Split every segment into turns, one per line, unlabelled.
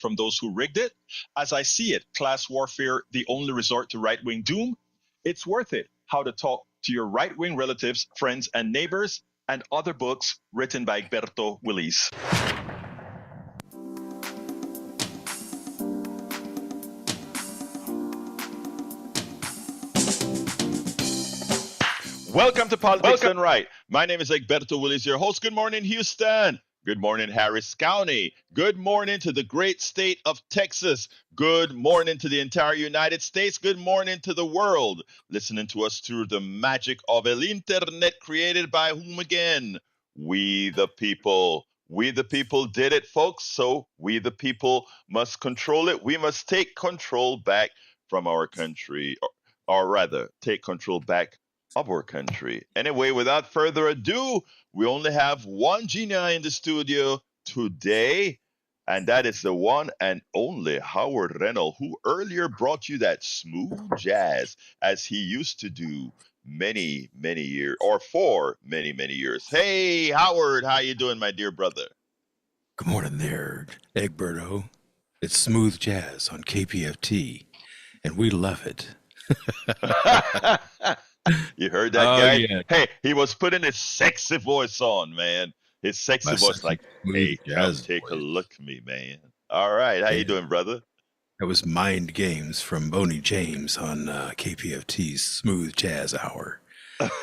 from those who rigged it. As I see it, class warfare, the only resort to right-wing doom. It's worth it. How to talk to your right-wing relatives, friends, and neighbors, and other books written by Egberto Willis. Welcome to Politics Done Right. My name is Egberto Willis, your host. Good morning, Houston. Good morning, Harris County. Good morning to the great state of Texas. Good morning to the entire United States. Good morning to the world. Listening to us through the magic of el internet created by whom again? We the people. We the people did it, folks. So we the people must control it. We must take control back from our country, or rather, take control back of our country. Anyway, without further ado, we only have one genius in the studio today, and that is the one and only Howard Reynolds, who earlier brought you that smooth jazz as he used to do many years, or for many years. Hey, Howard, how you doing, my dear brother?
Good morning there, Egberto. It's smooth jazz on KPFT, and we love it.
You heard that guy? Yeah. Hey, he was putting his sexy voice on, man. His sexy voice, like, hey, come take a look at me, man. All right, how you doing, brother?
That was Mind Games from Boney James on KPFT's Smooth Jazz Hour.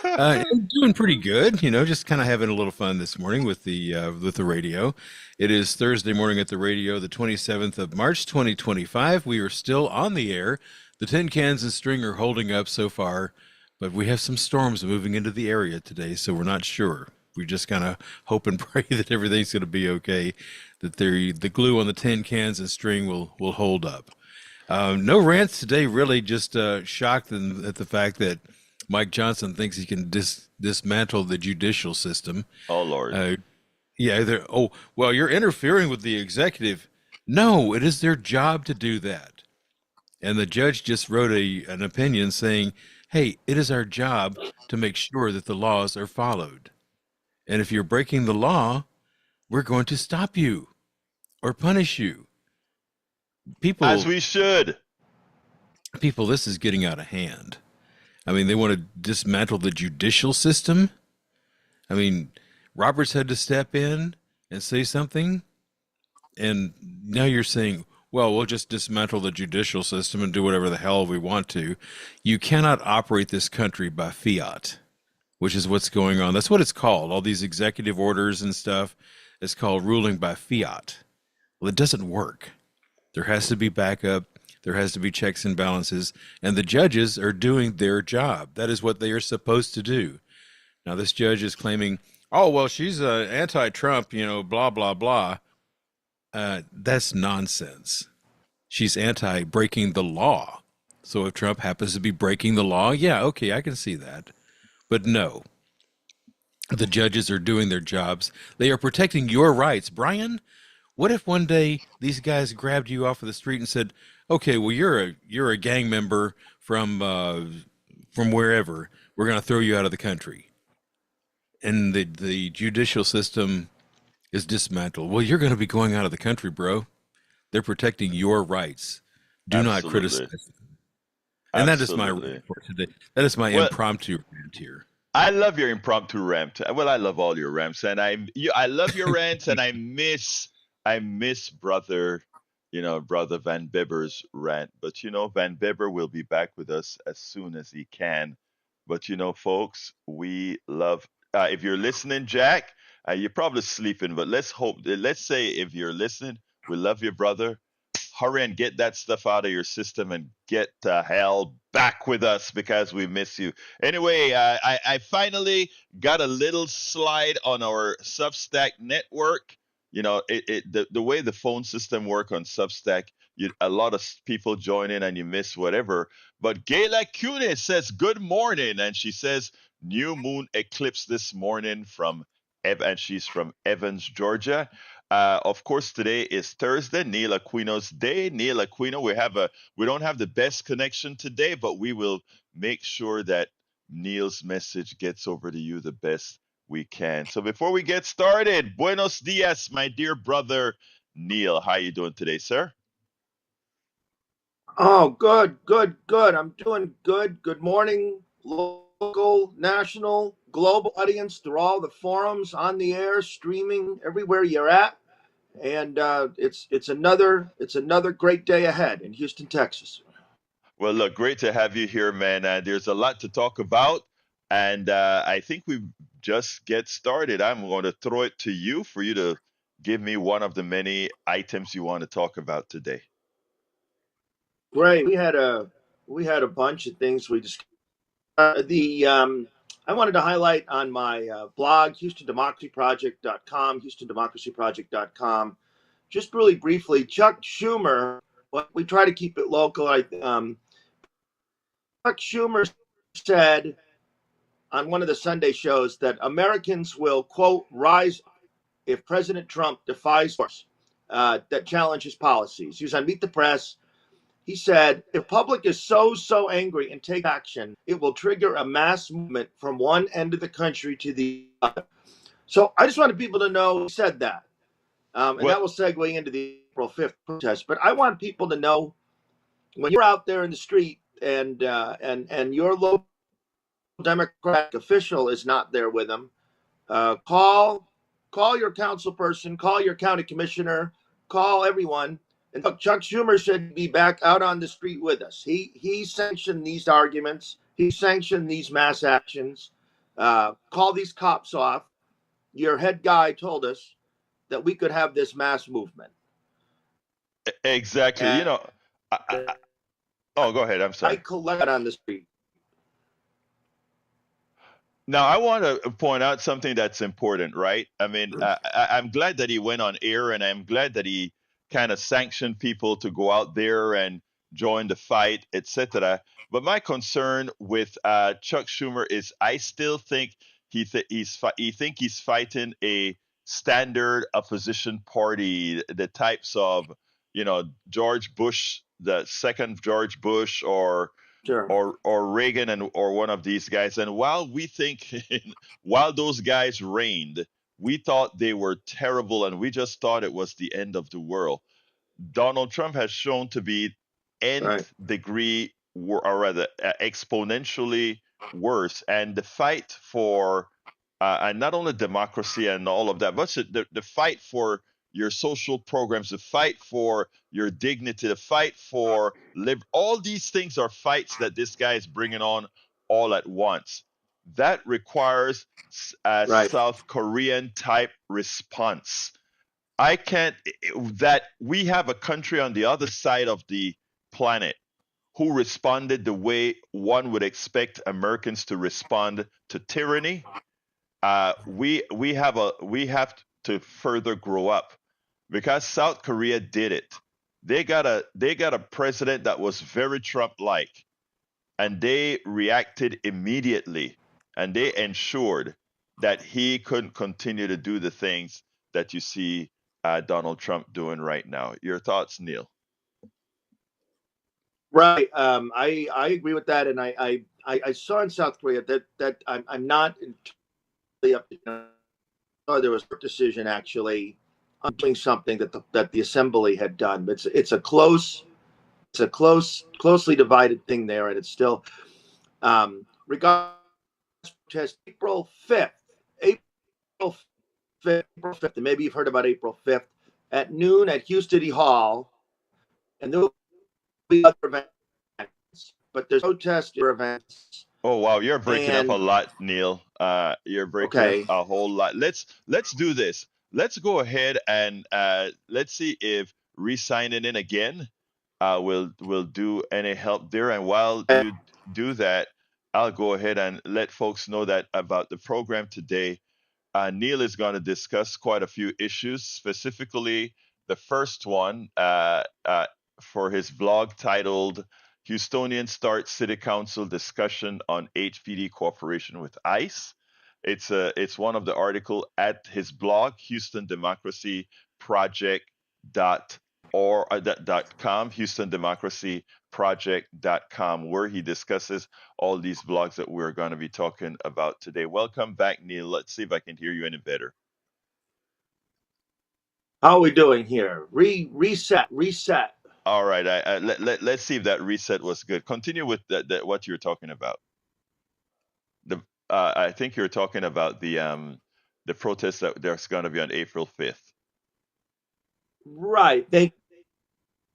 I'm doing pretty good, just kind of having a little fun this morning with the radio. It is Thursday morning at the radio, the 27th of March, 2025. We are still on the air. The tin cans and string are holding up so far, but we have some storms moving into the area today, so we're not sure. We just kind of hope and pray that everything's going to be okay, that the glue on the tin cans and string will hold up. No rants today, really, just shocked at the fact that Mike Johnson thinks he can dismantle the judicial system.
Oh, Lord.
You're interfering with the executive. No, it is their job to do that. And the judge just wrote an opinion saying, hey, it is our job to make sure that the laws are followed. And if you're breaking the law, we're going to stop you or punish you. People,
as we should.
People, this is getting out of hand. I mean, they want to dismantle the judicial system. I mean, Roberts had to step in and say something. And now you're saying, well, we'll just dismantle the judicial system and do whatever the hell we want to. You cannot operate this country by fiat, which is what's going on. That's what it's called. All these executive orders and stuff is called ruling by fiat. Well, it doesn't work. There has to be backup. There has to be checks and balances. And the judges are doing their job. That is what they are supposed to do. Now, this judge is claiming, oh, well, she's anti-Trump, blah, blah, blah. That's nonsense. She's anti-breaking the law. So if Trump happens to be breaking the law, yeah, okay, I can see that. But no, the judges are doing their jobs. They are protecting your rights. Brian, what if one day these guys grabbed you off of the street and said, okay, well, you're a gang member from wherever. We're going to throw you out of the country. And the judicial system is dismantled. Well, you're going to be going out of the country, bro. They're protecting your rights. Do not criticize them. And that is my rant for today. That is my impromptu rant here.
I love your impromptu rant. Well, I love all your rants, and I love your rants, and I miss brother Van Bibber's rant. But Van Bibber will be back with us as soon as he can. But folks, we love. If you're listening, Jack. You're probably sleeping, but let's say if you're listening, we love you, brother. Hurry and get that stuff out of your system and get the hell back with us because we miss you. Anyway, I finally got a little slide on our Substack network. The way the phone system work on Substack, a lot of people join in and you miss whatever. But Gayla Cune says, good morning. And she says, new moon eclipse this morning and she's from Evans, Georgia. Of course, today is Thursday, Neil Aquino's day. Neil Aquino, we don't have the best connection today, but we will make sure that Neil's message gets over to you the best we can. So before we get started, buenos dias, my dear brother Neil. How you doing today, sir?
Oh, good, good, good. I'm doing good. Good morning, local, national, global audience through all the forums, on the air, streaming, everywhere you're at. And it's another great day ahead in Houston, Texas.
Well, look, great to have you here, man. There's a lot to talk about, and I think we just get started. I'm going to throw it to you for you to give me one of the many items you want to talk about today.
Great. We had a bunch of things we discussed. The I wanted to highlight on my blog, HoustonDemocracyProject.com, HoustonDemocracyProject.com. Just really briefly, Chuck Schumer. Well, we try to keep it local. Chuck Schumer said on one of the Sunday shows that Americans will, quote, rise if President Trump defies force that challenges policies. He was on Meet the Press. He said, if the public is so angry and take action, it will trigger a mass movement from one end of the country to the other. So I just wanted people to know he said that. And
Well,
that will segue into the April 5th protest. But I want people to know when you're out there in the street and your local Democratic official is not there with them, call your council person, call your county commissioner, call everyone. And look, Chuck Schumer should be back out on the street with us. He sanctioned these arguments. He sanctioned these mass actions. Call these cops off. Your head guy told us that we could have this mass movement.
exactly.
And
Oh, go ahead. I'm
I
sorry.
collect on the street.
Now, I want to point out something that's important, right? I mean, I'm glad that he went on air, and I'm glad that he kind of sanctioned people to go out there and join the fight, etc. But my concern with Chuck Schumer is, I still think he's fighting a standard opposition party, the types of, George Bush, the second George Bush,
Sure.
or Reagan and or one of these guys. And while we think while those guys reigned, we thought they were terrible and we just thought it was the end of the world. Donald Trump has shown to be
Right.
nth degree, or rather exponentially worse. And the fight for, and not only democracy and all of that, but the fight for your social programs, the fight for your dignity, the fight for all these things are fights that this guy is bringing on all at once. That requires a
Right.
South Korean type response. I can't, that we have a country on the other side of the planet who responded the way one would expect Americans to respond to tyranny. We have to further grow up because South Korea did it. They got a president that was very Trump-like, and they reacted immediately, and they ensured that he couldn't continue to do the things that you see Donald Trump doing right now. Your thoughts, Neil?
Right. I agree with that, and I saw in South Korea that I'm not entirely up. There was a decision actually on doing something that the assembly had done. But closely divided thing there, and it's still regardless. April 5th, April 5th, April 5th, and maybe you've heard about April 5th at noon at Houston City Hall, and there will be other events, but there's protest events.
Oh wow, you're breaking up a
And
lot, Neil. You're breaking up
okay,
a whole lot. Let's do this. Let's go ahead and let's see if re-signing in again will do any help there. And while you do that, I'll go ahead and let folks know that about the program today. Neil is going to discuss quite a few issues, specifically the first one for his blog titled Houstonians Start City Council Discussion on HPD Cooperation with ICE. It's one of the article at his blog, Houston Democracy Project .com, Houston Democracy Project.com, where he discusses all these blogs that we're going to be talking about today. Welcome back, Neil. Let's see if I can hear you any better.
How are we doing here? Reset.
All right. Let's see if that reset was good. Continue with what you're talking about. The I think you're talking about the protest that there's going to be on April 5th.
Right. Thank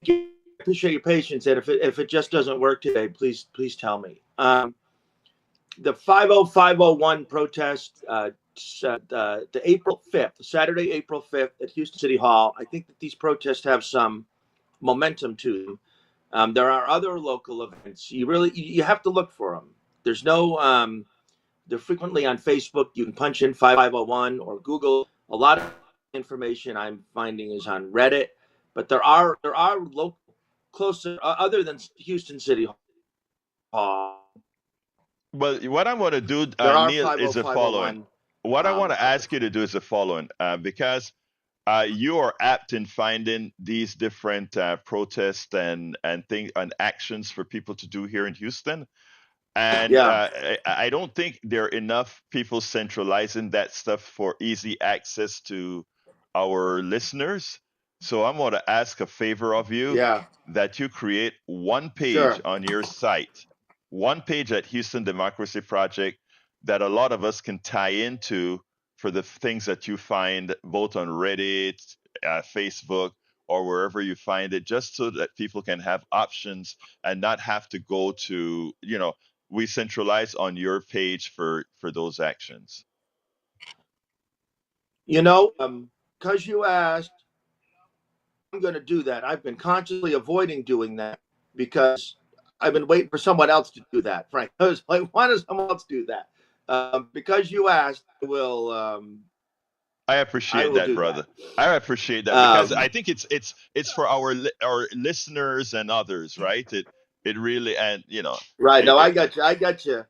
you. Appreciate your patience. And if it just doesn't work today, please tell me. The 50501 protest, the April 5th, Saturday, April 5th at Houston City Hall. I think that these protests have some momentum to them. There are other local events. You have to look for them. There's no they're frequently on Facebook. You can punch in 5501 or Google. A lot of information I'm finding is on Reddit, but there are local closer other than Houston City Hall.
Well, what I want to do,
There are
Neil, is the following.
50501.
What I want to ask you to do is the following, because you are apt in finding these different protests and things and actions for people to do here in Houston. And
Yeah,
I don't think there are enough people centralizing that stuff for easy access to our listeners. So I'm going to ask a favor of you
yeah,
that you create one page
sure.
on your site, one page at Houston Democracy Project that a lot of us can tie into for the things that you find both on Reddit, Facebook, or wherever you find it, just so that people can have options and not have to go to, we centralize on your page for those actions.
Because you asked, I'm going to do that. I've been consciously avoiding doing that because I've been waiting for someone else to do that. Frank, I was like, why does someone else do that? Because you asked,
I
I
appreciate
will
that,
do
brother.
that.
I appreciate that because I
Um,
think it's for our listeners and others, right? It really and
right.
it,
No, I
it
got you. I got you.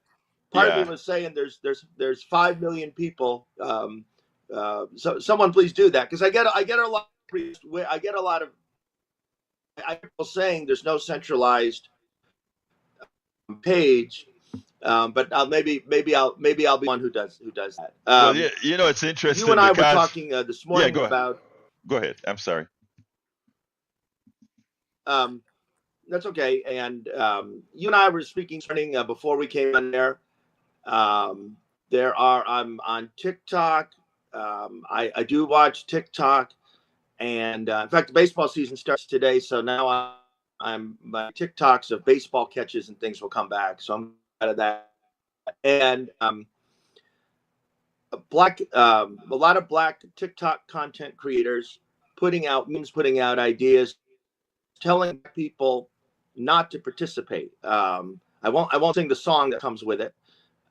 Part of me
yeah.
was saying there's 5 million people. So someone please do that because I get a lot. I get a lot of I get people saying there's no centralized page. But maybe I'll be one who does that.
Well, yeah, it's
You
interesting
and I were
because
talking this
yeah,
morning about
go ahead. I'm sorry.
um, that's okay, and you and I were speaking this morning before we came on there. Um, I'm on TikTok. I do watch TikTok, and in fact, the baseball season starts today, so now I'm my TikToks of baseball catches and things will come back. So I'm out of that, and a lot of black TikTok content creators putting out memes, putting out ideas, telling people not to participate. I won't sing the song that comes with it,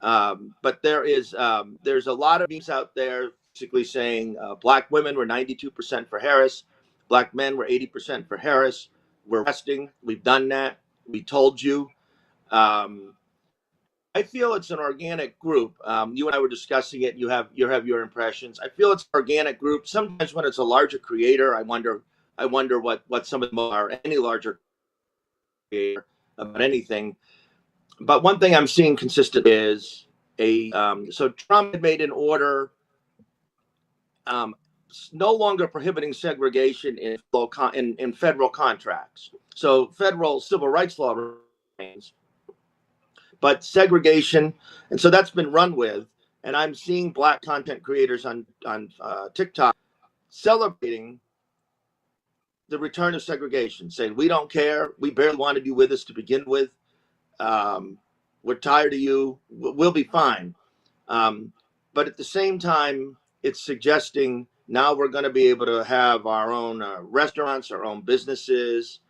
but there's a lot of memes out there basically saying black women were 92% for Harris, black men were 80% for Harris. We're resting. We've done that. We told you. Um, I feel it's an organic group. You and I were discussing it. You have your impressions. I feel it's an organic group. Sometimes when it's a larger creator, I wonder what some of them are. Any larger creator about anything. But one thing I'm seeing consistent is so Trump had made an order um, no longer prohibiting segregation in federal contracts. So federal civil rights law remains, but segregation, and so that's been run with. And I'm seeing black content creators on TikTok celebrating the return of segregation, saying we don't care, we barely wanted you with us to begin with. Um, we're tired of you. We'll be fine. Um, but at the same time, it's suggesting now we're going to be able to have our own restaurants, our own businesses,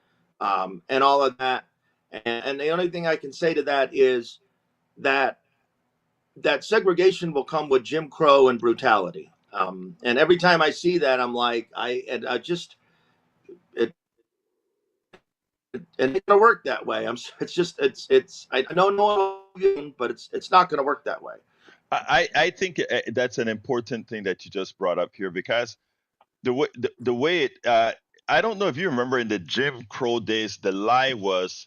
and all of that. And the only thing I can say to that is that that segregation will come with Jim Crow and brutality. And every time I see that, I'm like, I just it and it's gonna work that way. It's just it's I don't know, but it's not gonna work that way.
I think that's an important thing that you just brought up here because the way I don't know if you remember in the Jim Crow days, the lie was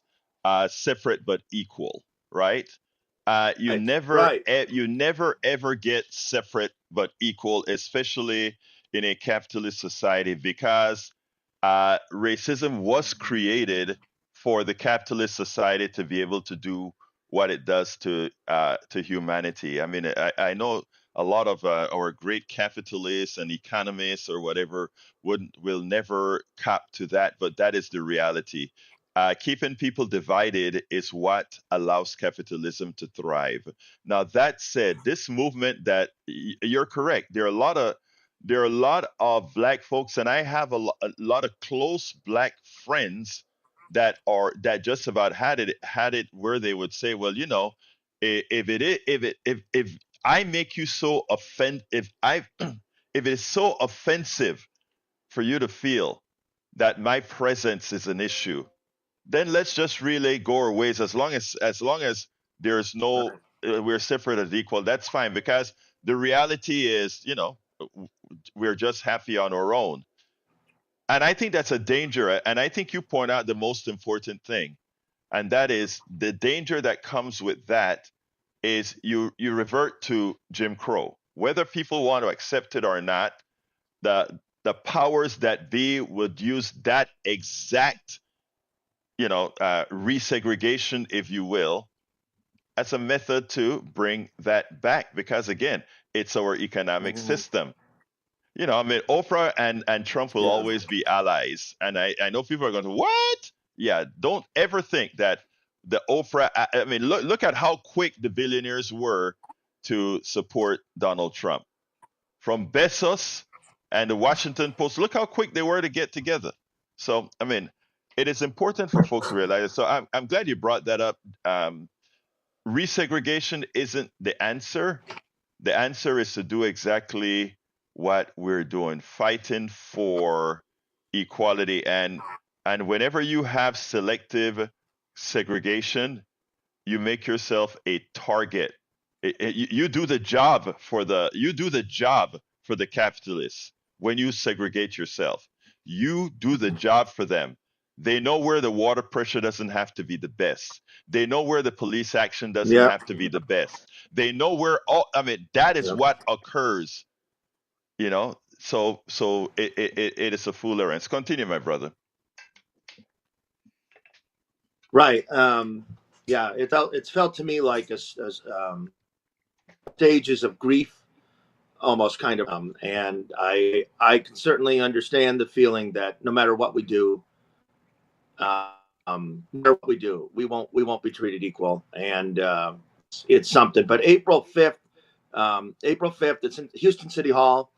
separate but equal, right? You
Right,
never
right,
you never ever get separate but equal, especially in a capitalist society because racism was created for the capitalist society to be able to do what it does to humanity. I mean, I know a lot of our great capitalists and economists or whatever will never cop to that, but that is the reality. Keeping people divided is what allows capitalism to thrive. Now, that said, this movement that you're correct, there are a lot of black folks, and I have a lot of close black friends that just about had it where they would say, well, if it is if I make you so if I if it is so offensive for you to feel that my presence is an issue, then let's just really go our ways. As long as there's no
Right.
we're separate as equal, that's fine, because the reality is, we're just happy on our own. And I think that's a danger. And I think you point out the most important thing, and that is the danger that comes with that is you revert to Jim Crow. Whether people want to accept it or not, the powers that be would use that exact, resegregation, if you will, as a method to bring that back. Because again, it's our economic
Mhm.
system. I mean, Oprah and Trump will
Yeah.
always be allies. And I know people are going to, what? Yeah, don't ever think that the Oprah, I mean, look at how quick the billionaires were to support Donald Trump. From Bezos and the Washington Post, look how quick they were to get together. So, I mean, it is important for folks to realize it. So I'm glad you brought that up. Resegregation isn't the answer. The answer is to do exactly what we're doing, fighting for equality. And whenever you have selective segregation, you make yourself a target. You do the job for the capitalists when you segregate yourself. You do the job for them. They know where the water pressure doesn't have to be the best. They know where the police action doesn't
Yep.
have to be the best. They know where all, I mean, that is
Yep.
what occurs, So it is a full errand. Continue, my brother.
Right. Yeah. It's felt to me like stages of grief, almost kind of. And I can certainly understand the feeling that no matter what we do, no matter what we do, we won't be treated equal, and it's something. But April 5th, it's in Houston City Hall,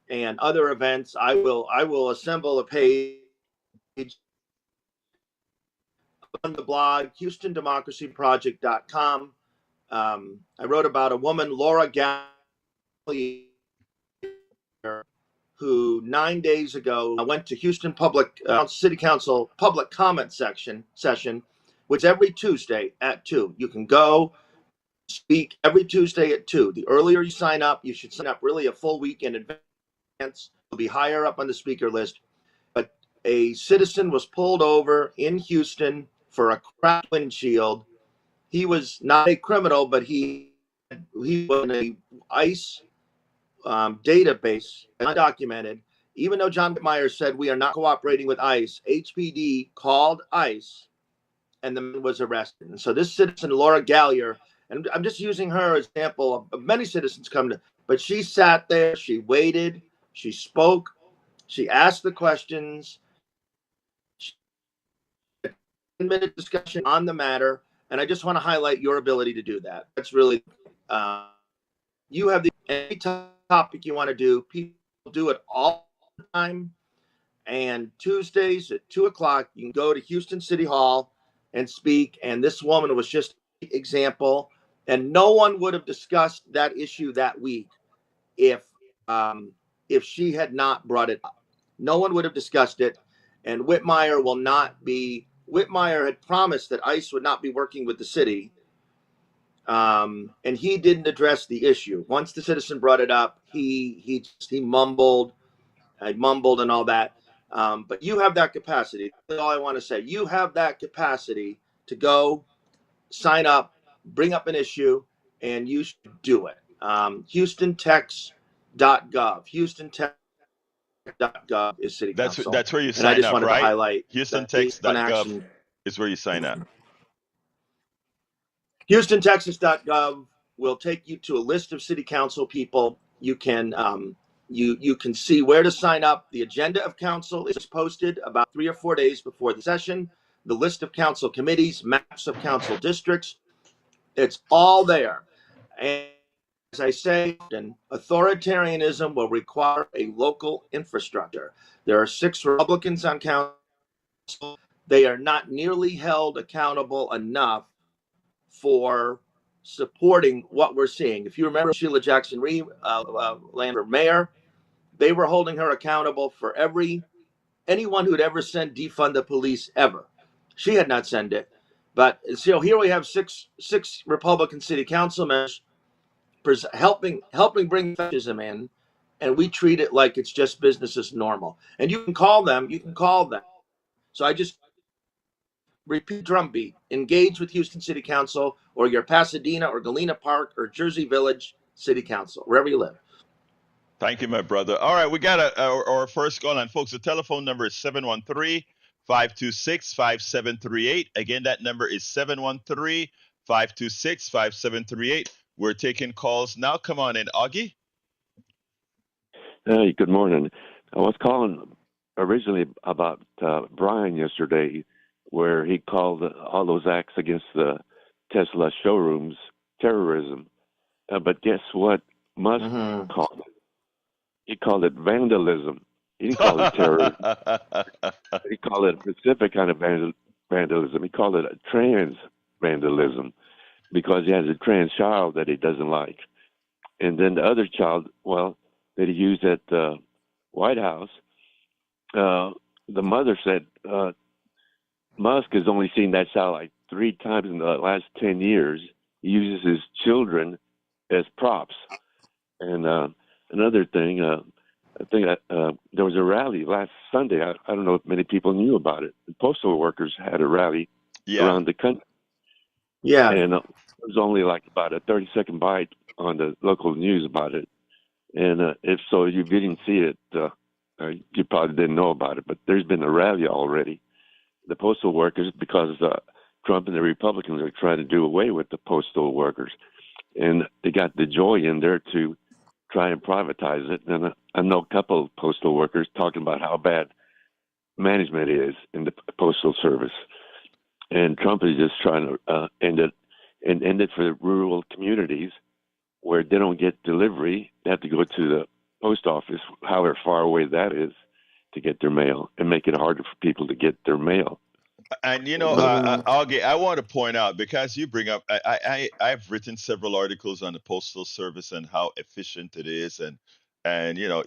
and other events. I will assemble a page on the blog HoustonDemocracyProject.com. I wrote about a woman, Laura Gallier, who 9 days ago went to Houston Public City Council public comment session, which every Tuesday at 2. You can go speak every Tuesday at 2. The earlier you sign up, you should sign up really a full week in advance. You'll be higher up on the speaker list. But a citizen was pulled over in Houston for a cracked windshield. He was not a criminal, but he was in a ICE database, undocumented. Even though John Whitmire said we are not cooperating with ICE, HPD called ICE, and the man was arrested. And so this citizen, Laura Gallier, and I'm just using her as an example of many citizens come to, but she sat there, she waited, she spoke, she asked the questions, 10-minute discussion on the matter, and I just want to highlight your ability to do that. That's really, you have any topic you want to do. People do it all the time. And Tuesdays at 2 o'clock, you can go to Houston City Hall and speak. And this woman was just an example. And no one would have discussed that issue that week if she had not brought it up. No one would have discussed it. And Whitmire had promised that ICE would not be working with the city. And he didn't address the issue. Once the citizen brought it up, he mumbled. I mumbled and all that. But you have that capacity. That's all I want to say. You have that capacity to go sign up, bring up an issue, and you should do it. HoustonTex.gov. HoustonTex. HoustonTech.gov is city council.
That's where you
And I
sign
just
up,
wanted to
right?
highlight that the one
HoustonText.gov
action.
is where you sign up.
HoustonTexas.gov will take you to a list of city council people. You can you can see where to sign up. The agenda of council is posted about 3 or 4 days before the session. The list of council committees, maps of council districts, it's all there. And as I say, authoritarianism will require a local infrastructure. There are 6 Republicans on council. They are not nearly held accountable enough for supporting what we're seeing. If you remember Sheila Jackson Reed, Lander mayor, they were holding her accountable for anyone who'd ever sent defund the police ever. She had not sent it. But so here we have six Republican city council members helping bring fascism in, and we treat it like it's just business as normal. And you can call them. So I just repeat drumbeat. Engage with Houston City Council or your Pasadena or Galena Park or Jersey Village City Council, wherever you live.
Thank you, my brother. All right, we got our first call, and folks, the telephone number is 713-526-5738. Again, that number is 713-526-5738. We're taking calls now. Come on in, Augie.
Hey, good morning. I was calling originally about Brian yesterday, where he called all those acts against the Tesla showrooms terrorism. But guess what Musk called it? He called it vandalism. He didn't call it terrorism. He called it a specific kind of vandalism. He called it a trans vandalism because he has a trans child that he doesn't like. And then the other child, well, that he used at the White House, the mother said Musk has only seen that child like 3 times in the last 10 years. He uses his children as props. And another thing, I think there was a rally last Sunday. I don't know if many people knew about it. The postal workers had a rally around the country.
Yeah.
And it was only like about a 30-second bite on the local news about it. And if so, you didn't see it, you probably didn't know about it. But there's been a rally already. The postal workers, because Trump and the Republicans are trying to do away with the postal workers. And they got the joy in there to try and privatize it. And I know a couple of postal workers talking about how bad management is in the postal service. And Trump is just trying to end it for the rural communities where they don't get delivery. They have to go to the post office, however far away that is, to get their mail, and make it harder for people to get their mail.
And Augie, I want to point out, because you bring up, I've written several articles on the postal service and how efficient it is, and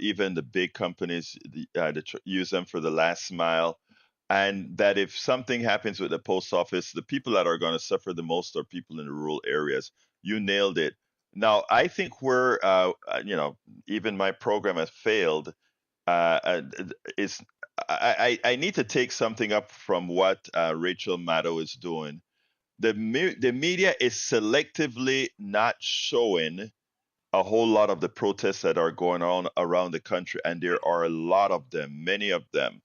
even the big companies use them for the last mile, and that if something happens with the post office, the people that are going to suffer the most are people in the rural areas. You nailed it. Now, I think even my program has failed. Is I need to take something up from what Rachel Maddow is doing. The media is selectively not showing a whole lot of the protests that are going on around the country, and there are a lot of them, many of them.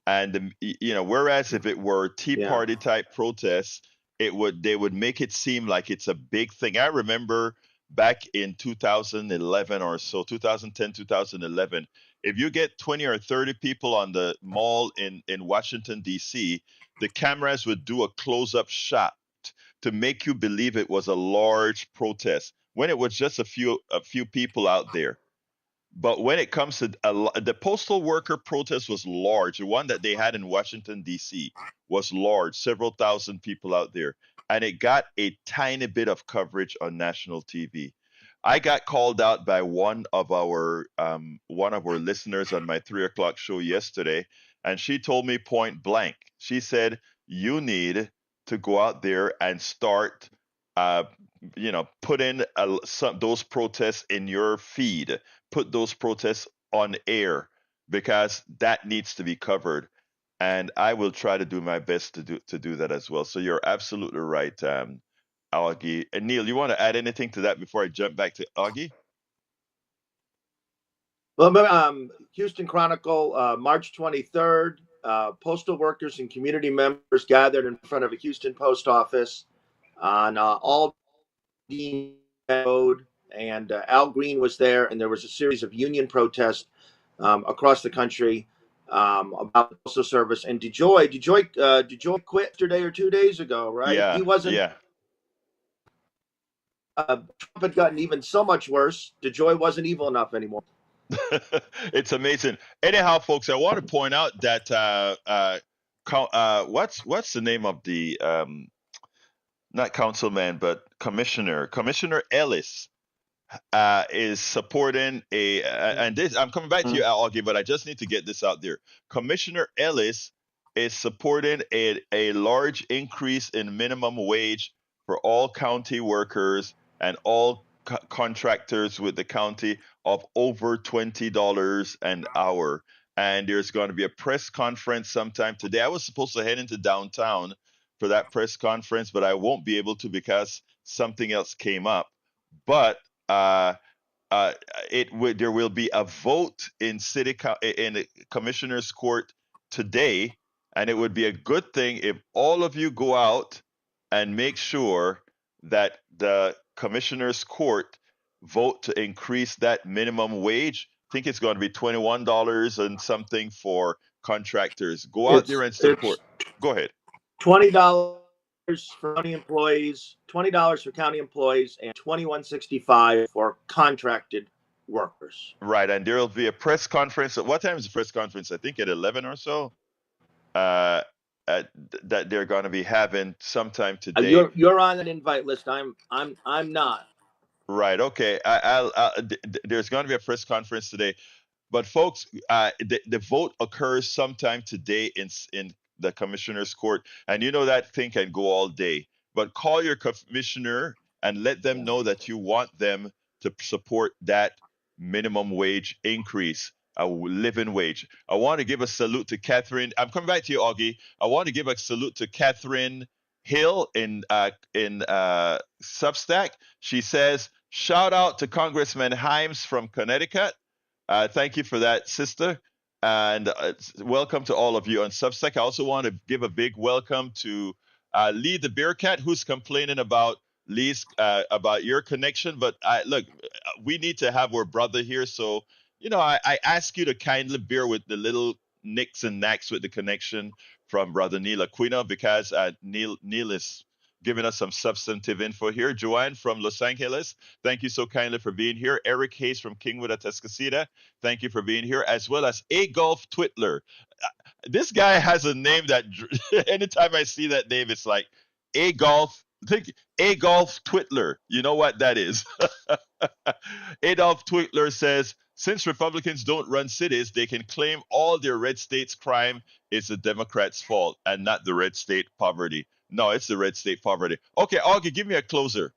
And whereas if it were Tea Party type protests, they would make it seem like it's a big thing. I remember back in 2011 or so, 2010, 2011, if you get 20 or 30 people on the mall in Washington D.C., the cameras would do a close-up shot to make you believe it was a large protest when it was just a few people out there. But when it comes to the postal worker protest was large. The one that they had in Washington D.C. was large, several thousand people out there, and it got a tiny bit of coverage on national TV. I got called out by one of our listeners on my 3 o'clock show yesterday, and she told me point blank. She said, "You need to go out there and start." Uh, put in those protests in your feed, put those protests on air, because that needs to be covered. And I will try to do my best to do that as well. So you're absolutely right, Augie. And Neil, you want to add anything to that before I jump back to Augie?
Well, Houston Chronicle, March 23rd, postal workers and community members gathered in front of a Houston post office on Aldine Road, and Al Green was there, and there was a series of union protests across the country about the postal service. And DeJoy quit yesterday or 2 days ago, right? He
Yeah,
wasn't.
yeah.
Trump had gotten even so much worse. DeJoy wasn't evil enough anymore.
It's amazing. Anyhow, folks, I want to point out that what's the name of the not councilman but Commissioner Ellis is supporting and this I'm coming back to you, Augie, but I just need to get this out there. Commissioner Ellis is supporting a large increase in minimum wage for all county workers and all contractors with the county of over $20 an hour. And there's going to be a press conference sometime today. I was supposed to head into downtown for that press conference, but I won't be able to because something else came up. But uh, uh, there will be a vote in in the commissioner's court today, and it would be a good thing if all of you go out and make sure that the commissioner's court vote to increase that minimum wage. I think it's going to be $21 and something for contractors. Go out there and support. Go ahead.
$20 for county employees, $20 for county employees, and $21.65 for contracted workers.
Right, and there will be a press conference. What time is the press conference? I think at 11 or so. Uh, that they're going to be having sometime today.
You're on an invite list. I'm not.
Right. Okay. There's going to be a press conference today. But folks, the vote occurs sometime today in the commissioner's court, and you know that thing can go all day. But call your commissioner and let them know that you want them to support that minimum wage increase, a living wage. I want to give a salute to Catherine. I'm coming back to you, Augie. I want to give a salute to Catherine Hill in Substack. She says, "Shout out to Congressman Himes from Connecticut." Thank you for that, sister. And welcome to all of you on Substack. I also want to give a big welcome to Lee the Bearcat, who's complaining about Lee's about your connection. But look, we need to have our brother here. So, I ask you to kindly bear with the little nicks and knacks with the connection from Brother Neil Aquino, because Neil is giving us some substantive info here. Joanne from Los Angeles, thank you so kindly for being here. Eric Hayes from Kingwood, Atascocita, thank you for being here, as well as A Golf Twitler. This guy has a name that anytime I see that name, it's like A Golf. Think A Golf Twitler. You know what that is? Adolf Twitler says, since Republicans don't run cities, they can claim all their red states' crime is the Democrats' fault and not the red state poverty. No, it's the red state poverty. Okay, Augie, give me a closer.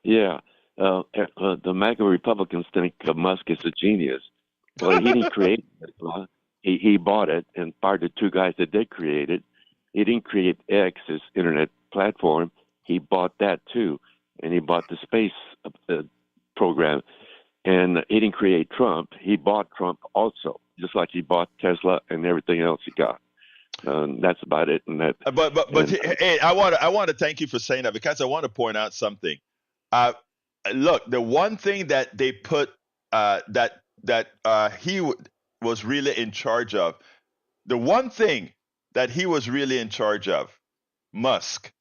Yeah. The MAGA Republicans think Musk is a genius. Well, he didn't create it. He bought it and fired the two guys that did create it. He didn't create X, his internet platform. He bought that too. And he bought the space program. And he didn't create Trump. He bought Trump also, just like he bought Tesla and everything else he got. That's about it. And that.
Hey, I want to thank you for saying that, because I want to point out something. Look, the one thing that they put that he was really in charge of, the one thing that he was really in charge of, Musk,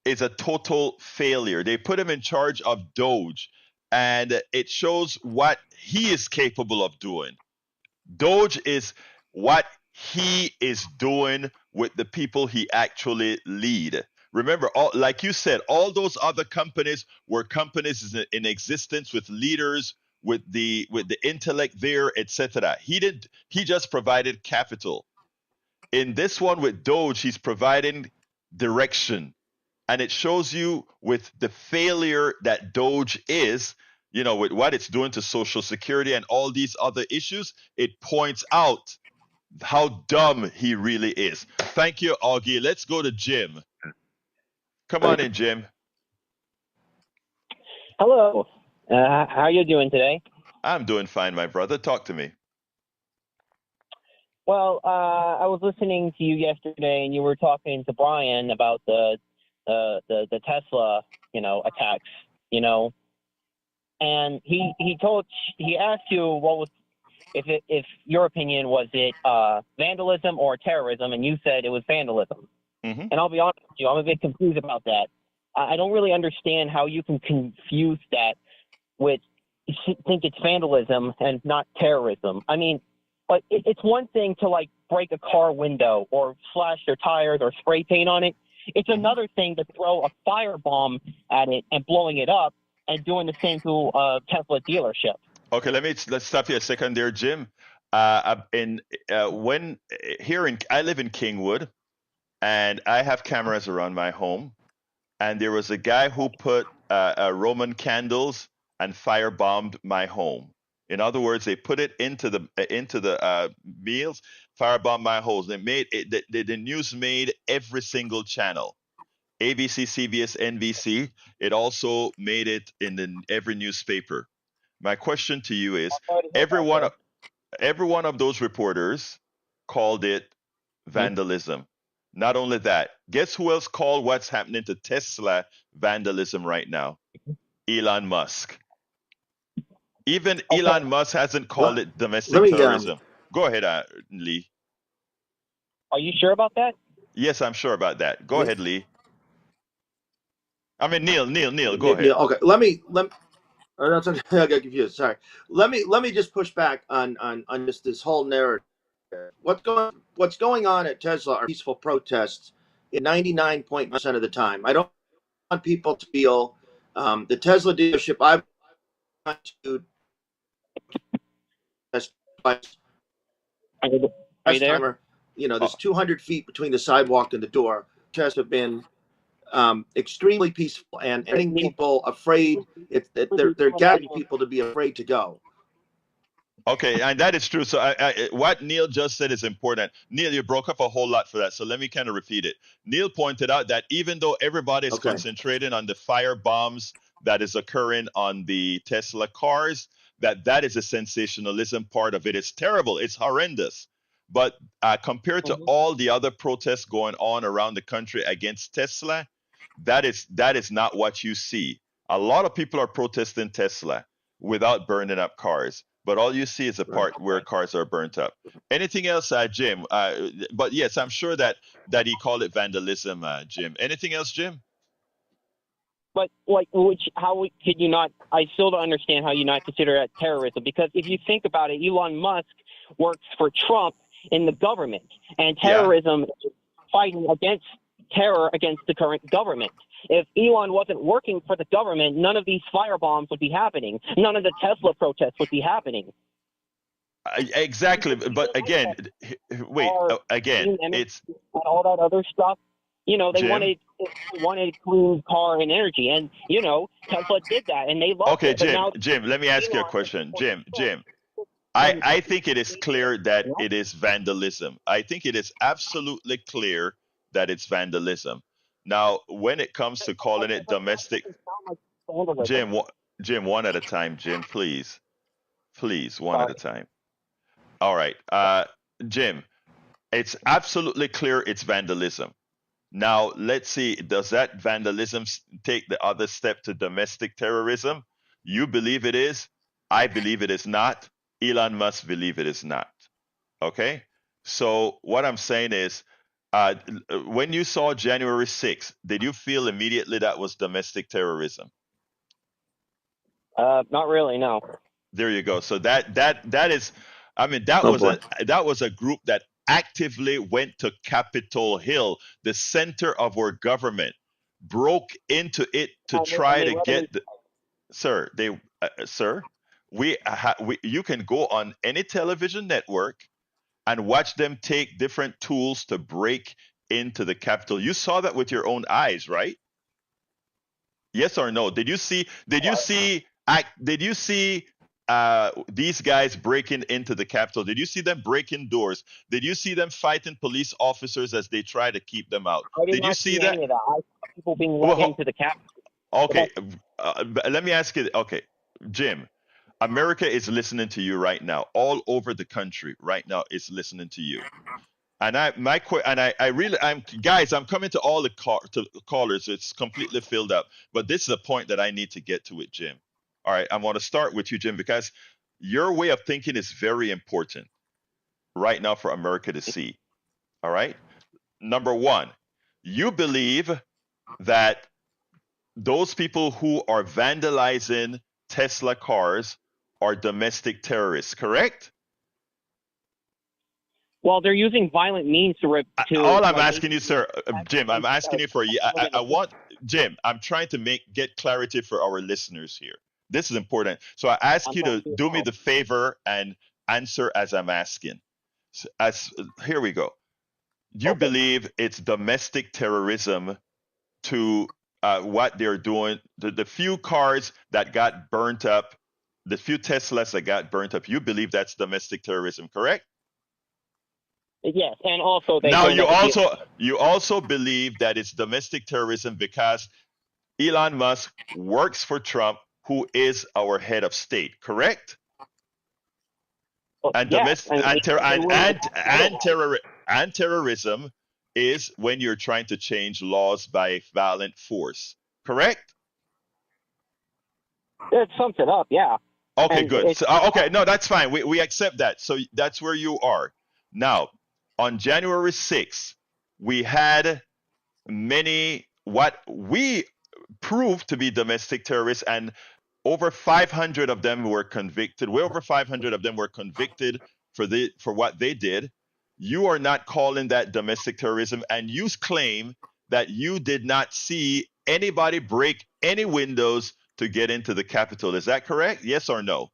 is a total failure. They put him in charge of Doge, and it shows what he is capable of doing. Doge is what he is doing with the people he actually lead. Remember, like you said, all those other companies were companies in existence with leaders, with the intellect there, etc. He just provided capital. In this one with Doge, he's providing direction. And it shows you with the failure that Doge is, with what it's doing to Social Security and all these other issues, it points out how dumb he really is. Thank you, Augie. Let's go to Jim. Come on in, Jim.
Hello. How are you doing today?
I'm doing fine, my brother. Talk to me.
Well, I was listening to you yesterday, and you were talking to Brian about the Tesla, attacks, and he asked you what was if your opinion was it vandalism or terrorism, and you said it was vandalism.
Hmm.
And I'll be honest with you, I'm a bit confused about that. I don't really understand how you can confuse that with think it's vandalism and not terrorism. I mean, but it's one thing to break a car window or slash their tires or spray paint on it. It's another thing to throw a firebomb at it and blowing it up and doing the same to a Tesla dealership.
Okay, let's stop you a second there, Jim. In when here in I live in Kingwood, and I have cameras around my home. And there was a guy who put Roman candles and firebombed my home. In other words, they put it into the meals, firebombed my homes. They made it. The news made every single channel. ABC, CBS, NBC. It also made it in every newspaper. My question to you is: every one of every one of those reporters called it vandalism. Not only that, guess who else called what's happening to Tesla vandalism right now? Elon Musk. Even
Okay.
Elon Musk hasn't called it
Let
domestic
me
terrorism. Go ahead, Lee.
Are you sure about that?
Yes, I'm sure about that. Go ahead, Lee. I mean, Neil, go ahead.
Neil, okay. Let me. Oh, that's okay. I got confused. Sorry. Let me just push back on this whole narrative. What's going on at Tesla are peaceful protests in 99.9% of the time. I don't want people to feel the Tesla dealership I've gone to last
Are you there?
timer. There's
Oh,
200 feet between the sidewalk and the door. Protests have been extremely peaceful and getting people afraid. They're gathering people to be afraid to go.
okay, and that is true. So, what Neil just said is important. Neil, you broke up a whole lot for that. So, let me kind of repeat it. Neil pointed out that even though everybody is
Okay.
concentrating on the fire bombs that is occurring on the Tesla cars, that is a sensationalism part of it. It's terrible. It's horrendous. But compared to
Mhm.
all the other protests going on around the country against Tesla, that is not what you see. A lot of people are protesting Tesla without burning up cars. But all you see is a
Right.
part where cars are burnt up. Anything else, Jim? But yes, I'm sure that he called it vandalism, Jim. Anything else, Jim?
But could you not? I still don't understand how you not consider that terrorism, because if you think about it, Elon Musk works for Trump in the government, and
Yeah.
terrorism is fighting against terror against the current government. If Elon wasn't working for the government, none of these firebombs would be happening. None of the Tesla protests would be happening.
Exactly. But again, wait.
Or
Again,
clean energy
it's
and all that other stuff. They
Jim.
wanted clean car and energy, and Tesla did that, and they loved
Okay,
it. But
Jim.
now
Jim, let me ask you a
Elon is
question. Jim. I
on
I think it is clear that
you know?
it is vandalism. I think it is absolutely clear that it's vandalism. Now, when it comes to calling it
But that
domestic,
doesn't sound like vandalism.
Jim, Jim, one at a time, Jim, please, one at a
Sorry.
time. All right, Jim, it's absolutely clear it's vandalism. Now, let's see, does that vandalism take the other step to domestic terrorism? You believe it is. I believe it is not. Elon Musk believe it is not. Okay? So, what I'm saying is, uh, when you saw January 6th, did you feel immediately that was domestic terrorism?
Not really. No.
There you go. So that is, I mean, that
Oh
was
boy.
a group that actively went to Capitol Hill, the center of our government, broke into it to
And
try
they
to
let them.
get the sir. Sir, you can go on any television network and watch them take different tools to break into the Capitol. You saw that with your own eyes, right? Yes or no? Did you see these guys breaking into the Capitol? Did you see them breaking doors? Did you see them fighting police officers as they try to keep them out?
I did
Did you
not
see
see
that?
any of that. I saw people being let
Well,
into the Capitol. But
okay. Let me ask you. Okay, Jim. America is listening to you right now. All over the country right now is listening to you. And I really, I'm guys, I'm coming to all the callers. It's completely filled up. But this is a point that I need to get to with Jim. All right, I want to start with you, Jim, because your way of thinking is very important right now for America to see. All right. Number one, you believe that those people who are vandalizing Tesla cars are domestic terrorists, correct?
Well, they're using violent means
All I'm
like,
asking you, sir, Jim, I'm asking you for I want Jim. I'm trying to get clarity for our listeners here. This is important. So I ask you to do me the favor and answer as I'm asking. Here we go. You believe it's domestic terrorism to what they're doing. The few cars that got burnt up, the few Teslas that got burnt up. You believe that's domestic terrorism, correct?
Yes, and also
now you also believe that it's domestic terrorism because Elon Musk works for Trump, who is our head of state, correct? And
yes,
and terrorism is when you're trying to change laws by violent force, correct?
It sums it up, yeah.
Okay,
And
good. So, okay, no, that's fine. We accept that. So that's where you are. Now, on January 6th, we had many what we proved to be domestic terrorists, and over 500 of them were convicted. Way over 500 of them were convicted for what they did. You are not calling that domestic terrorism, and you claim that you did not see anybody break any windows to get into the Capitol. Is that correct? Yes or no?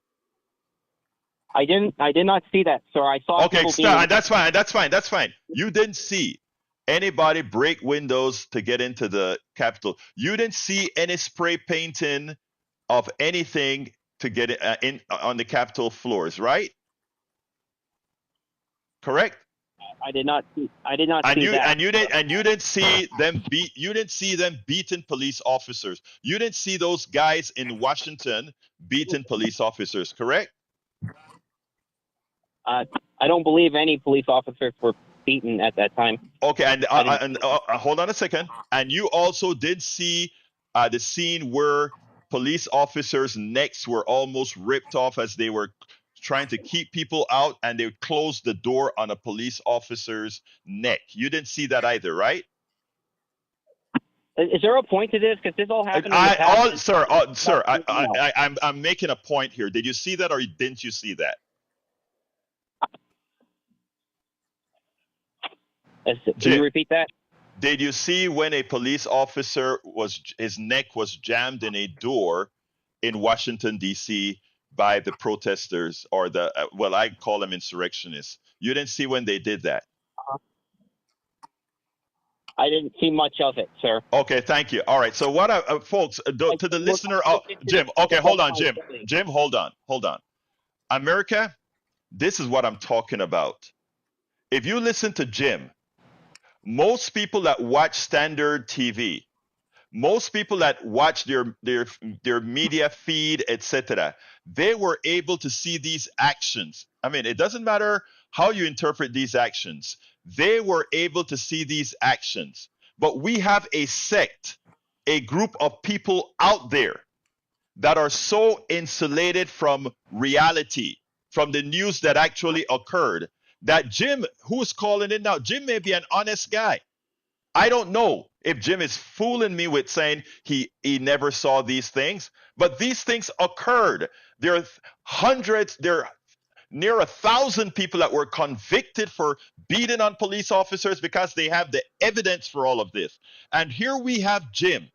I did not see that, sir. I saw
Okay,
people
stop. That's fine. You didn't see anybody break windows to get into the Capitol. You didn't see any spray painting of anything to get in on the Capitol floors, right? Correct.
I did not see that.
And you didn't see them beat. You didn't see them beating police officers. You didn't see those guys in Washington beating police officers. Correct.
I don't believe any police officers were beaten at that time.
Okay, and hold on a second. And you also did see the scene where police officers' necks were almost ripped off as they were trying to keep people out, and they closed the door on a police officer's neck. You didn't see that either, right?
Is there a point to this? Because this all happened in the past.
Sir, I'm making a point here. Did you see that, or didn't you see that?
Can you repeat that?
Did you see when a police officer his neck was jammed in a door in Washington D.C. by the protesters, or I call them insurrectionists? You didn't see when they did that?
I didn't see much of it, sir.
Okay, thank you. All right. So what, folks, to the listener, Jim. Okay, hold on, Jim. Jim, hold on. America, this is what I'm talking about. If you listen to Jim, most people that watch standard TV, most people that watch their media feed, etc., they were able to see these actions. I mean, it doesn't matter how you interpret these actions. They were able to see these actions. But we have a sect, a group of people out there that are so insulated from reality, from the news that actually occurred, that Jim, who's calling in now, Jim may be an honest guy. I don't know if Jim is fooling me with saying he never saw these things, but these things occurred. There are near 1,000 people that were convicted for beating on police officers because they have the evidence for all of this. And here we have Jim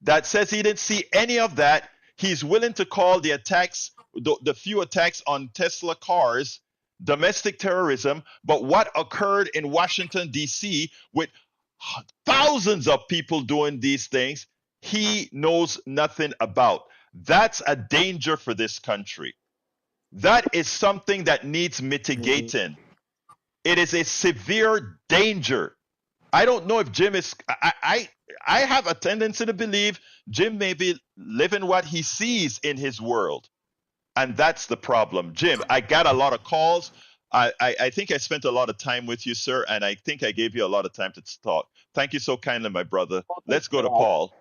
that says he didn't see any of that. He's willing to call the attacks, the few attacks on Tesla cars, domestic terrorism. But what occurred in Washington, D.C., with thousands of people doing these things, he knows nothing about. That's a danger for this country. That is something that needs mitigating. It is a severe danger. I don't know if Jim is. I have a tendency to believe Jim may be living what he sees in his world. And that's the problem. Jim, I got a lot of calls. I think I spent a lot of time with you, sir, and I think I gave you a lot of time to talk. Thank you so kindly, my brother. Let's go to Paul.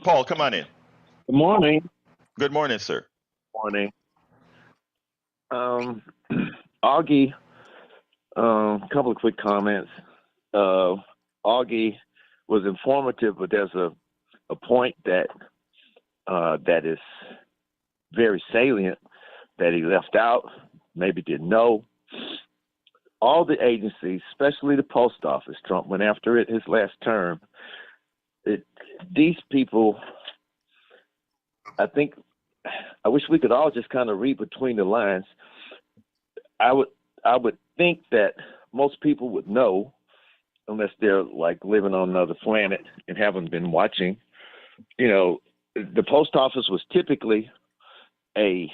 Paul, come on in.
Good morning.
Good morning, sir.
Morning. Augie, a couple of quick comments. Augie was informative, but there's a point that that is very salient that he left out, maybe didn't know. All the agencies, especially the post office, Trump went after it his last term. These people, I wish we could all just kind of read between the lines. I would think that most people would know, unless they're like living on another planet and haven't been watching. You know, the post office was typically a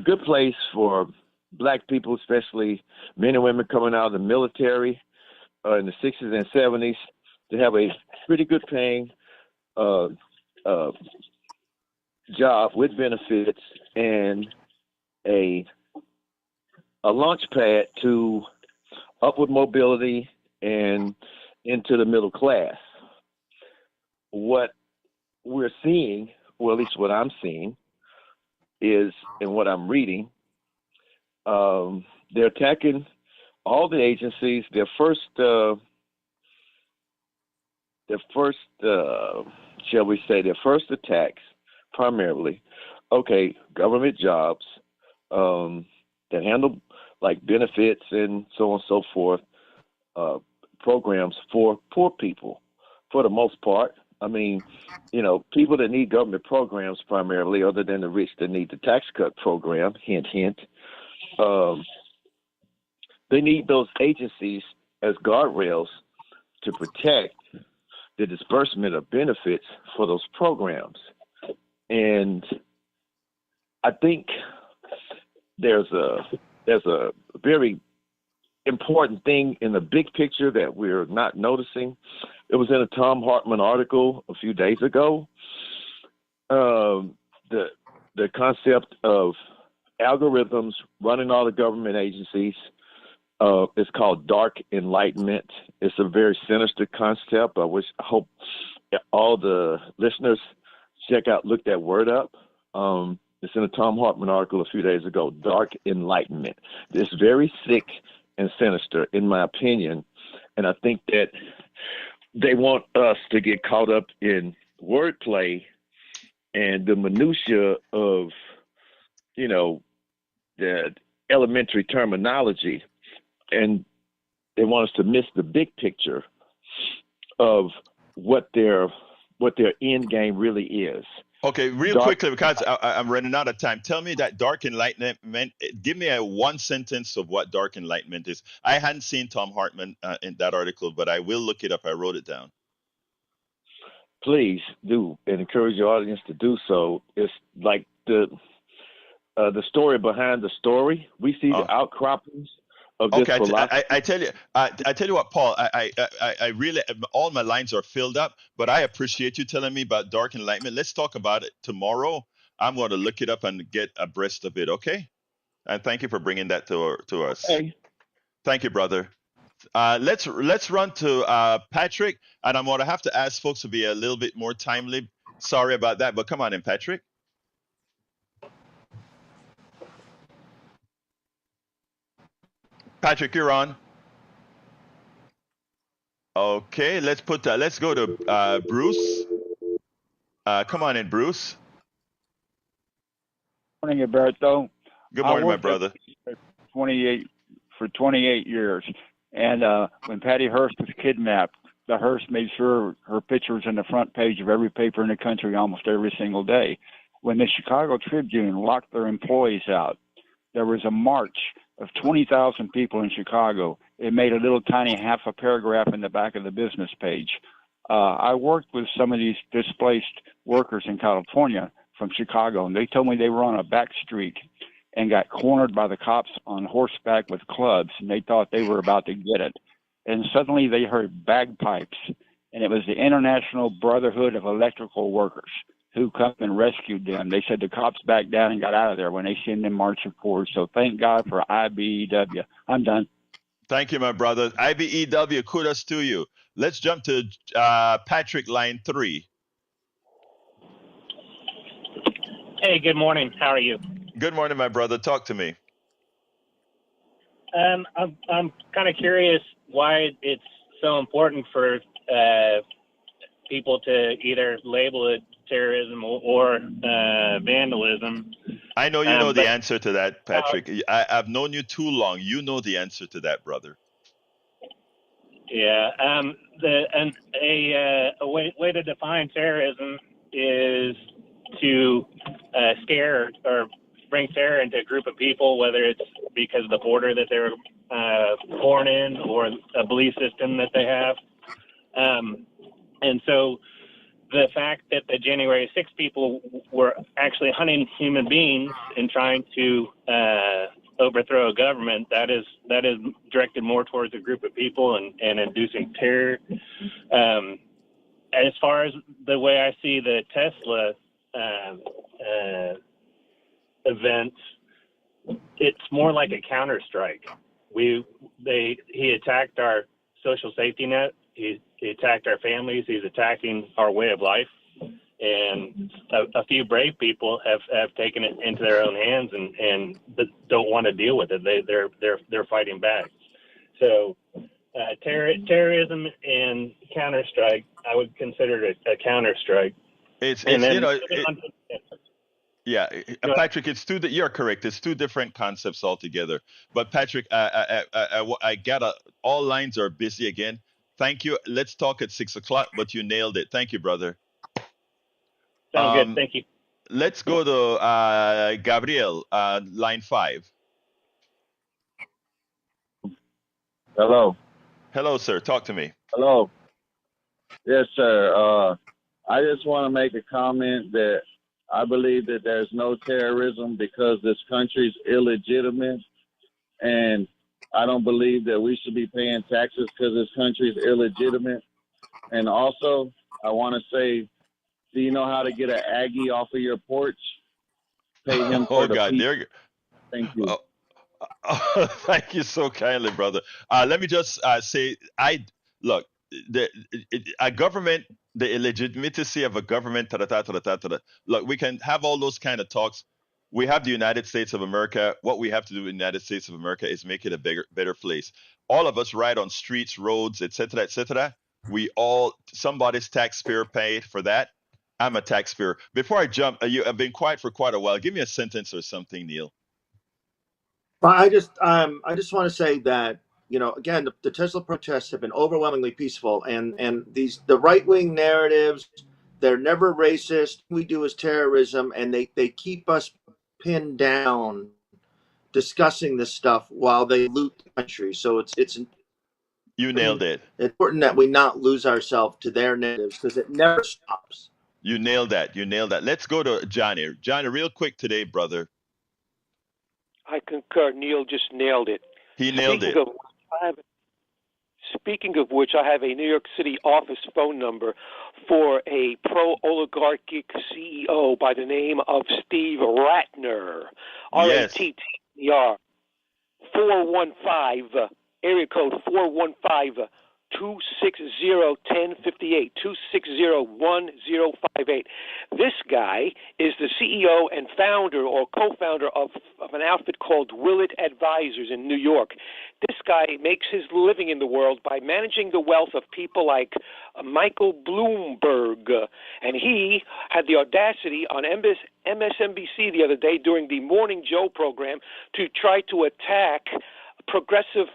good place for black people, especially men and women coming out of the military in the 60s and 70s, to have a pretty good paying job with benefits and a launch pad to upward mobility and into the middle class. What we're seeing, or at least what I'm seeing, is, and what I'm reading, they're attacking all the agencies. Their first, shall we say, their first attacks primarily, government jobs that handle like benefits and so on and so forth, programs for poor people, for the most part. I mean, people that need government programs primarily, other than the rich that need the tax cut program, hint, hint. They need those agencies as guardrails to protect the disbursement of benefits for those programs. And I think there's a very important thing in the big picture that we're not noticing. It was in a Tom Hartman article a few days ago. The concept of algorithms running all the government agencies is called dark enlightenment. It's a very sinister concept. I hope all the listeners look that word up. It's in a Tom Hartman article a few days ago, dark enlightenment. It's very sick and sinister, in my opinion. And I think that they want us to get caught up in wordplay and the minutia of, the elementary terminology. And they want us to miss the big picture of what their end game really is.
Okay, real quickly, because I'm running out of time. Tell me that dark enlightenment. Give me a one sentence of what dark enlightenment is. I hadn't seen Tom Hartman in that article, but I will look it up. I wrote it down.
Please do, and encourage your audience to do so. It's like the story behind the story. We see the outcroppings of this philosophy.
I tell you what, Paul. I really, all my lines are filled up, but I appreciate you telling me about dark enlightenment. Let's talk about it tomorrow. I'm going to look it up and get abreast of it. Okay, and thank you for bringing that to us.
Hey.
Thank you, brother. Let's run to Patrick, and I'm going to have to ask folks to be a little bit more timely. Sorry about that, but come on in, Patrick. Patrick, you're on. Okay, let's go to Bruce. Come on in, Bruce.
Morning, Alberto.
Good morning, my brother.
For 28 years, and when Patty Hearst was kidnapped, the Hearst made sure her picture was in the front page of every paper in the country almost every single day. When the Chicago Tribune locked their employees out, there was a march of 20,000 people in Chicago. It made a little tiny half a paragraph in the back of the business page. I worked with some of these displaced workers in California from Chicago, and they told me they were on a back street and got cornered by the cops on horseback with clubs, and they thought they were about to get it. And suddenly they heard bagpipes, and it was the International Brotherhood of Electrical Workers who come and rescued them. They said the cops backed down and got out of there when they seen them marching forward. So thank God for IBEW. I'm done.
Thank you, my brother. IBEW, kudos to you. Let's jump to Patrick, line 3.
Hey, good morning. How are you?
Good morning, my brother. Talk to me.
I'm kind of curious why it's so important for people to either label it terrorism or vandalism.
I know you know the
But
answer to that, Patrick. I've known you too long. You know the answer to that, brother.
yeah, a way to define terrorism is to scare or bring terror into a group of people, whether it's because of the border that they were born in or a belief system that they have. And so the fact that the January 6 people were actually hunting human beings and trying to overthrow a government, that is directed more towards a group of people and inducing terror. As far as the way I see the Tesla events, it's more like a counter-strike. He attacked our social safety net. He attacked our families. He's attacking our way of life. And a few brave people have taken it into their own hands and don't want to deal with it. They're fighting back. So terrorism and counter-strike, I would consider it a counter-strike.
It's
And then,
yeah, Patrick, you're correct. It's two different concepts altogether. But Patrick, I got all lines are busy again. Thank you. Let's talk at 6 o'clock, but you nailed it. Thank you, brother.
Sounds good. Thank you.
Let's go to Gabriel, line 5.
Hello.
Hello, sir. Talk to me.
Hello. Yes, sir. I just want to make a comment that I believe that there's no terrorism because this country's illegitimate, and I don't believe that we should be paying taxes because this country's illegitimate. And also, I want to say, do you know how to get an Aggie off of your porch? Pay him for
Oh,
the
God.
people. Thank you.
Thank you so kindly, brother. Let me just say, look, a government, the illegitimacy of a government, look, we can have all those kind of talks. We have the United States of America. What we have to do in the United States of America is make it a better place. All of us ride on streets, roads, etc., etc. We all, somebody's taxpayer paid for that. I'm a taxpayer. Before I jump, I've been quiet for quite a while. Give me a sentence or something, Neil.
But I just want to say that, again, the Tesla protests have been overwhelmingly peaceful, and the right wing narratives, they're never racist. We do is terrorism, and they keep us pinned down discussing this stuff while they loot the country. So it's
You nailed it.
important that we not lose ourselves to their narratives because it never stops.
You nailed that. You nailed that. Let's go to Johnny. Johnny, real quick today, brother.
I concur. Neil just nailed it.
He nailed it.
Speaking of which, I have a New York City office phone number for a pro-oligarchic CEO by the name of Steve Ratner.
Yes.
R-A-T-T-E-R. 415, area code 415 260-1058, 260-1058. This guy is the CEO and founder or co-founder of an outfit called Willett Advisors in New York. This guy makes his living in the world by managing the wealth of people like Michael Bloomberg. And he had the audacity on MSNBC the other day during the Morning Joe program to try to attack progressive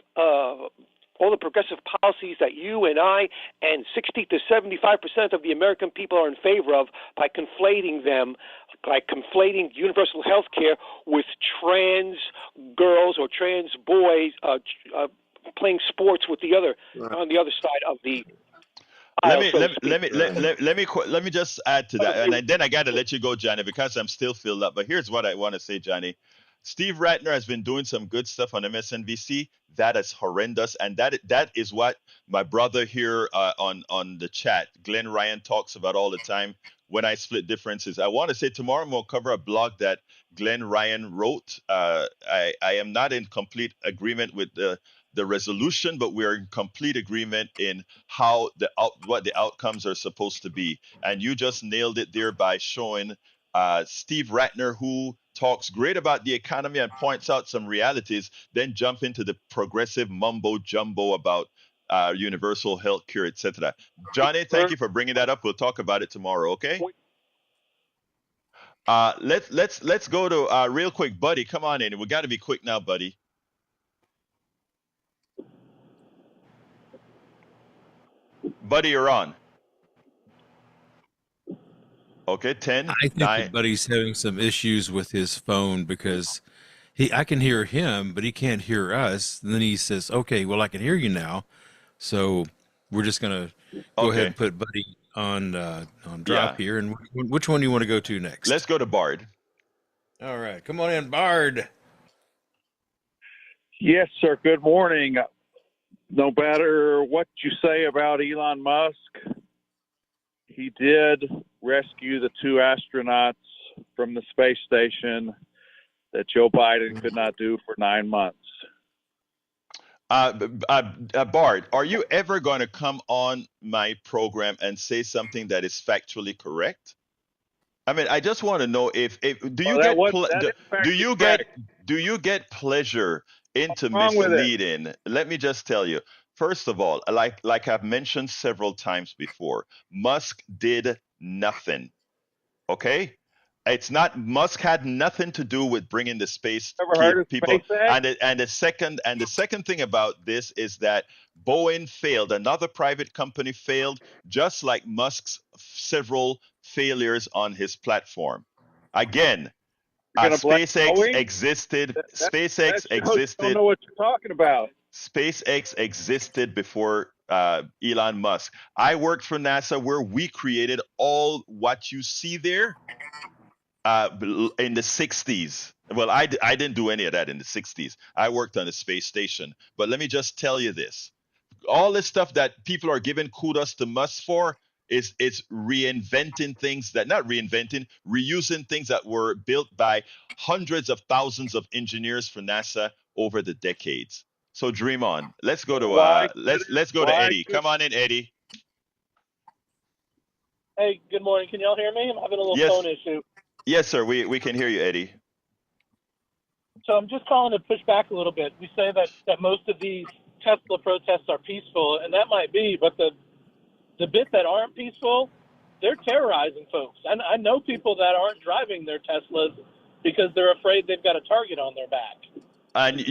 all the progressive policies that you and I and 60 to 75% of the American people are in favor of by conflating universal health care with trans girls or trans boys playing sports with the other on the other side of the aisle.
Let me just add to that, and then I got to let you go, Johnny, because I'm still filled up. But here's what I want to say, Johnny. Steve Ratner has been doing some good stuff on MSNBC. That is horrendous, and that is what my brother here on the chat, Glenn Ryan, talks about all the time. when I split differences. I want to say tomorrow we'll cover a blog that Glenn Ryan wrote. I am not in complete agreement with the resolution, but we're in complete agreement in how what the outcomes are supposed to be. And you just nailed it there by showing Steve Ratner, who talks great about the economy and points out some realities, then jump into the progressive mumbo jumbo about universal health care, etc. Johnny, thank you for bringing that up. We'll talk about it tomorrow. Okay. Let's go to real quick, Buddy. Come on in. We got to be quick now, Buddy. Buddy, you're on. Okay, 10,
I think
9.
that Buddy's having some issues with his phone because I can hear him, but he can't hear us. And then he says, "Okay, well, I can hear you now." So we're just gonna go ahead and put Buddy on drop here. And which one do you want to go to next?
Let's go to Bard.
All right, come on in, Bard.
Yes, sir. Good morning. No matter what you say about Elon Musk, he did rescue the 2 astronauts from the space station that Joe Biden could not do for 9 months.
Bard, are you ever going to come on my program and say something that is factually correct? I mean, I just want to know if do you get pleasure into misleading? Let me just tell you. First of all, like I've mentioned several times before, Musk did nothing. Okay? Musk had nothing to do with bringing the space people. And the second thing about this is that Boeing failed. Another private company failed, just like Musk's several failures on his platform. Again, SpaceX existed. SpaceX existed.
I don't know what you're talking about.
SpaceX existed before Elon Musk. I worked for NASA, where we created all what you see there in the 60s. Well, I didn't do any of that in the 60s. I worked on the space station. But let me just tell you this. All this stuff that people are giving kudos to Musk for is reinventing things reusing things that were built by hundreds of thousands of engineers for NASA over the decades. So dream on. Let's go to let's go to Eddie. Come on in, Eddie.
Hey, good morning. Can y'all hear me? I'm having a little phone issue.
Yes, sir. We can hear you, Eddie.
So I'm just calling to push back a little bit. We say that most of these Tesla protests are peaceful, and that might be, but the bit that aren't peaceful, they're terrorizing folks. And I know people that aren't driving their Teslas because they're afraid they've got a target on their back.
And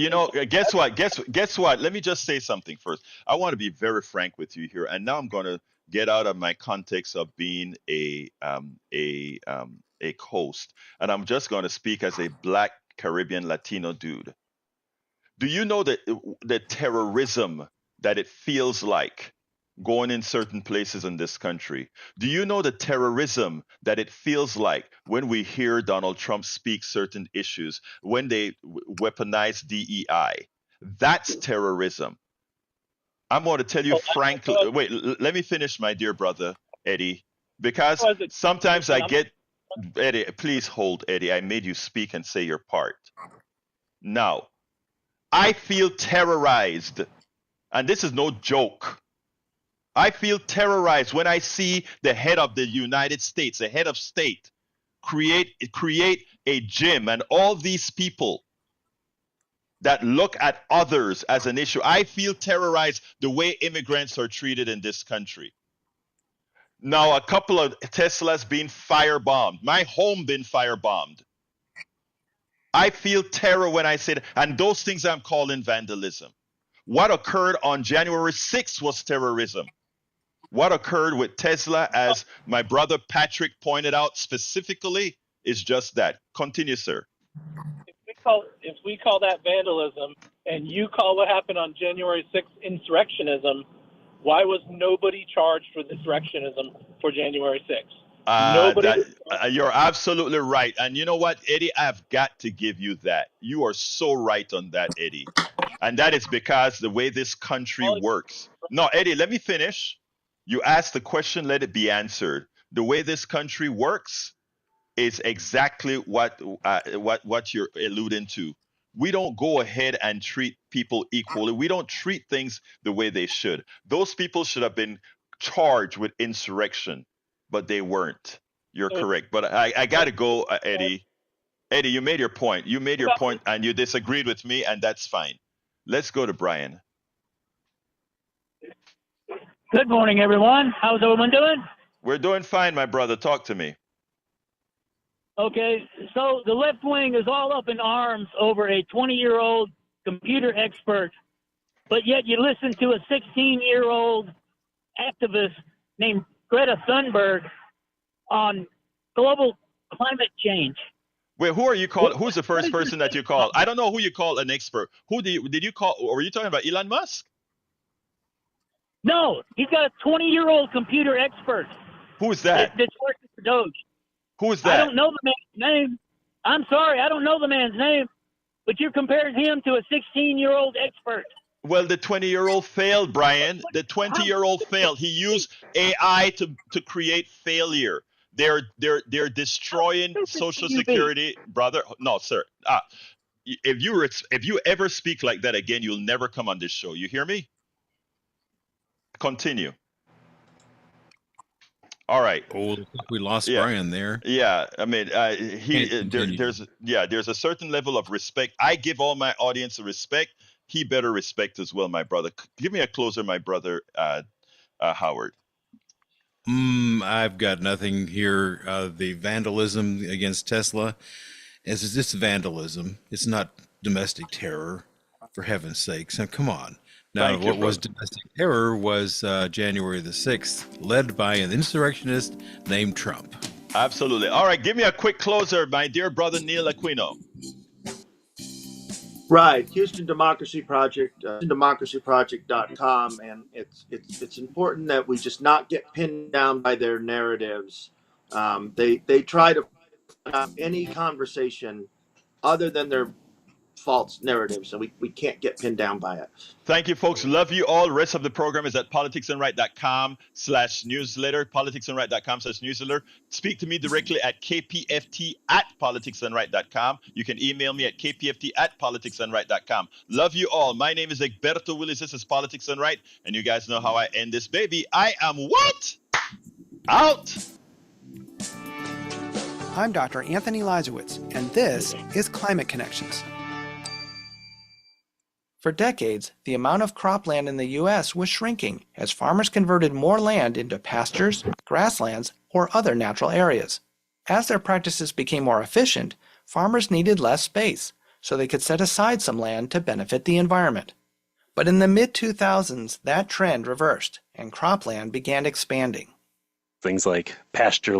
guess what? Guess what? Let me just say something first. I want to be very frank with you here. And now I'm going to get out of my context of being a host, and I'm just going to speak as a Black Caribbean Latino dude. Do you know that the terrorism that it feels like going in certain places in this country? Do you know the terrorism that it feels like when we hear Donald Trump speak certain issues, when they weaponize DEI? That's terrorism. I'm going to tell you frankly. Wait, let me finish, my dear brother, Eddie, because sometimes I get, Eddie, please hold, Eddie. I made you speak and say your part. Now, I feel terrorized, and this is no joke. I feel terrorized when I see the head of the United States, the head of state, create a gym, and all these people that look at others as an issue. I feel terrorized the way immigrants are treated in this country. Now, a couple of Teslas being firebombed, my home being firebombed. I feel terror when I say that, and those things I'm calling vandalism. What occurred on January 6th was terrorism. What occurred with Tesla, as my brother Patrick pointed out specifically, is just that. Continue, sir.
If we call that vandalism, and you call what happened on January 6th insurrectionism, why was nobody charged with insurrectionism for January 6th?
You're absolutely right. And you know what, Eddie? I've got to give you that. You are so right on that, Eddie. And that is because the way this country works. No, Eddie, let me finish. You asked the question, let it be answered. the way this country works is exactly what you're alluding to. We don't go ahead and treat people equally. We don't treat things the way they should. Those people should have been charged with insurrection, but they weren't. You're correct. But I got to go, Eddie. Eddie, you made your point. You made your point, and you disagreed with me, and that's fine. Let's go to Brian.
Good morning, everyone. How's everyone doing?
We're doing fine, my brother. Talk to me.
Okay, so the left wing is all up in arms over a 20-year-old computer expert, but yet you listen to a 16-year-old activist named Greta Thunberg on global climate change.
Wait, who are you calling? Who's the first person that you call? I don't know who you call an expert. Who did you call? Or were you talking about Elon Musk?
No, he's got a 20-year-old computer expert.
Who's that?
That's working for Doge.
Who's that?
I don't know the man's name. I'm sorry, I don't know the man's name. But you're comparing him to a 16-year-old expert.
Well, the 20-year-old failed, Brian. The 20-year-old failed. He used AI to create failure. They're destroying Social Security, brother. No, sir. If you ever speak like that again, you'll never come on this show. You hear me? Continue. All right.
Oh, we lost Brian there.
Yeah, I mean, there's a certain level of respect. I give all my audience a respect. He better respect as well, my brother. Give me a closer, my brother, Howard.
I've got nothing here. The vandalism against Tesla is this vandalism. It's not domestic terror, for heaven's sakes. Now, come on. Now, what was domestic terror was January the 6th, led by an insurrectionist named Trump.
Absolutely. All right, give me a quick closer, my dear brother Neil Aquino.
Right, Houston Democracy Project, democracyproject.com, and it's important that we just not get pinned down by their narratives. They try to have any conversation other than their false narrative, so we can't get pinned down by it.
Thank you, folks. Love you all. Rest of the program is at politicsandright.com/newsletter, politicsandright.com/newsletter. Speak to me directly at kpft@politicsandright.com. You can email me at kpft@politicsandright.com. Love you all. My name is Egberto Willis. This is Politics and Right, and you guys know how I end this baby. I am what? Out.
I'm Dr. Anthony Lizowitz, and this is Climate Connections. For decades, the amount of cropland in the U.S. was shrinking as farmers converted more land into pastures, grasslands, or other natural areas. As their practices became more efficient, farmers needed less space, so they could set aside some land to benefit the environment. But in the mid-2000s, that trend reversed, and cropland began expanding.
Things like pasture land.